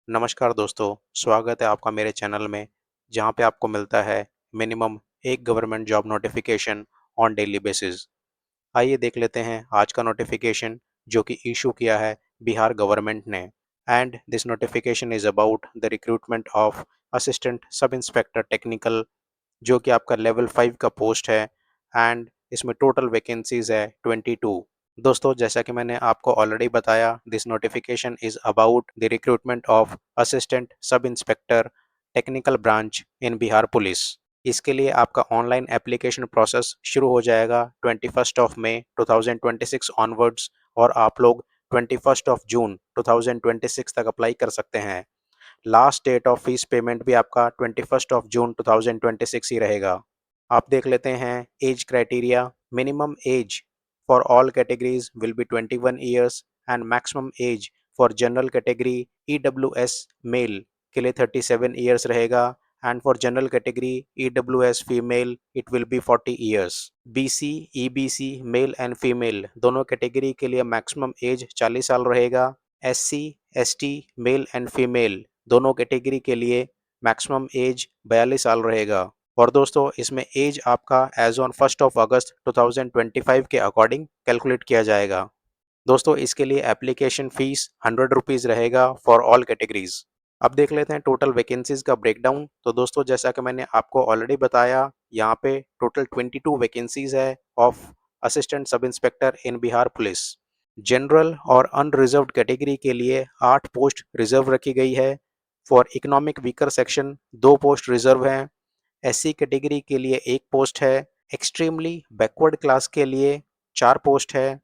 नमस्कार दोस्तों, स्वागत है आपका मेरे चैनल में, जहाँ पे आपको मिलता है मिनिमम एक government job notification on daily basis. आइए देख लेते हैं आज का नोटिफिकेशन जो कि इशू किया है बिहार गवर्नमेंट ने। And this notification is about the recruitment of assistant sub inspector technical, जो कि आपका लेवल 5 का पोस्ट है। एंड इसमें टोटल वैकेंसीज है 22। दोस्तों, जैसा कि मैंने आपको ऑलरेडी बताया, this notification is about the recruitment of assistant sub inspector technical branch in Bihar police. इसके लिए आपका ऑनलाइन एप्लीकेशन प्रोसेस शुरू हो जाएगा 21 मई 2026 ऑनवर्ड्स, और आप लोग 21 जून 2026 तक अप्लाई कर सकते हैं। Last date of fees payment भी आपका 21 जून 2026 ही रहेगा। आप देख लेते हैं age criteria. Minimum age for all categories will be 21 years and maximum age for general category EWS male के लिए 37 ईयर्स रहेगा, and for general category EWS female it will be 40 years. BC EBC male and female दोनों category के लिए maximum age 40 साल रहेगा। SC ST male and female दोनों category के लिए मैक्सिमम एज 42 साल रहेगा। और दोस्तों, इसमें एज आपका एज ऑन 1 अगस्त 2025 के अकॉर्डिंग कैलकुलेट किया जाएगा। दोस्तों, इसके लिए एप्लीकेशन फीस 100 रुपीज़ रहेगा फॉर ऑल कैटेगरीज। अब देख लेते हैं टोटल वैकेंसीज का ब्रेकडाउन। तो दोस्तों, जैसा कि मैंने आपको ऑलरेडी बताया, यहाँ पे टोटल 22 वैकेंसीज है of assistant sub inspector in Bihar police. General और अनरिजर्व्ड कैटेगरी के लिए 8 पोस्ट रिजर्व रखी गई है। For economic weaker section 2 post reserve हैं। SC कैटेगरी के लिए 1 पोस्ट है। एक्सट्रीमली बैकवर्ड क्लास के लिए 4 पोस्ट है।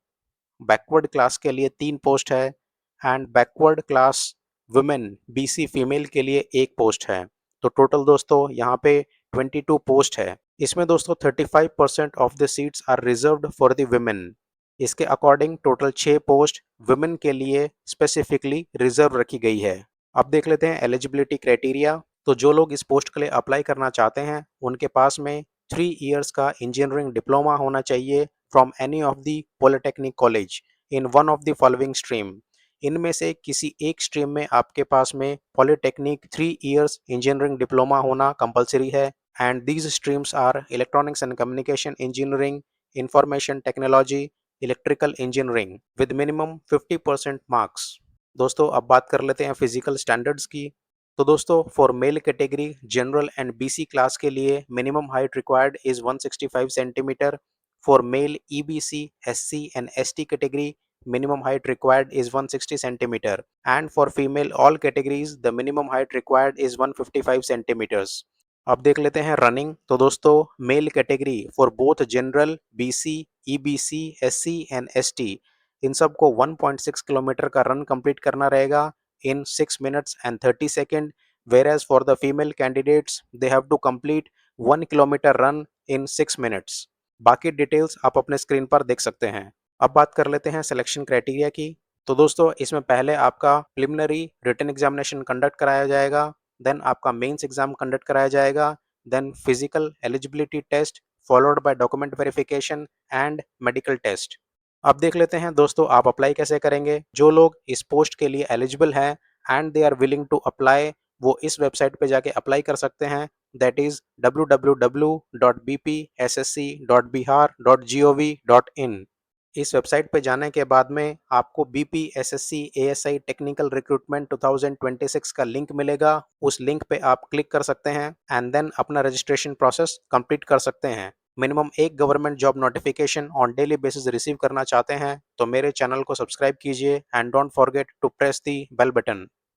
बैकवर्ड क्लास के लिए 3 पोस्ट है। And backward class women BC female के लिए 1 पोस्ट है। तो टोटल दोस्तों यहाँ पे 22 पोस्ट है। इसमें दोस्तों 35% of the seats are reserved for the women. इसके अकॉर्डिंग टोटल 6 पोस्ट वुमेन के लिए स्पेसिफिकली रिजर्व रखी गई है। अब देख लेते हैं एलिजिबिलिटी क्राइटेरिया। तो जो लोग इस पोस्ट के लिए अप्लाई करना चाहते हैं, उनके पास में 3 इयर्स का इंजीनियरिंग डिप्लोमा होना चाहिए from any of the polytechnic college in one of the following stream. इनमें से किसी एक स्ट्रीम में आपके पास में पॉलिटेक्निक 3 इयर्स इंजीनियरिंग डिप्लोमा होना कंपलसरी है। And these streams are electronics and communication engineering, information technology, electrical engineering with minimum 50% marks. दोस्तों, अब बात कर लेते हैं फिजिकल स्टैंडर्ड्स की। तो दोस्तों, for male category general and BC class के लिए minimum height required is 165 centimetre. For male EBC SC and ST category minimum height required is 160 centimeter, and for female all categories the minimum height required is 155 centimeters. अब देख लेते हैं running. तो दोस्तों, male category for both general BC EBC SC and ST इन सबको 1.6 kilometre का run complete करना रहेगा इन 6 minutes and 30 second, whereas for the female candidates they have to complete 1 kilometre run in 6 minutes. बाकी डिटेल्स आप अपने screen पर देख सकते हैं। अब बात कर लेते हैं सिलेक्शन क्राइटेरिया की। तो दोस्तों, इसमें पहले आपका प्रिलिमिनरी रिटन एग्जामिनेशन कंडक्ट कराया जाएगा, देन आपका मेंस एग्जाम कंडक्ट कराया जाएगा, then physical eligibility test followed by document verification and medical test. अब देख लेते हैं दोस्तों, आप अप्लाई कैसे करेंगे। जो लोग इस पोस्ट के लिए एलिजिबल हैं and they are willing to apply, वो इस वेबसाइट पे जाके अप्लाई कर सकते हैं, दैट इज www.bpssc.bihar.gov.in। इस वेबसाइट पे जाने के बाद में आपको BPSSC ASI टेक्निकल रिक्रूटमेंट 2026 का लिंक मिलेगा। उस लिंक पे आप क्लिक कर सकते हैं एंड देन अपना रजिस्ट्रेशन प्रोसेस कंप्लीट कर सकते हैं। मिनिमम एक government job notification on daily basis receive करना चाहते हैं तो मेरे चैनल को सब्सक्राइब कीजिए and don't forget to press the bell button.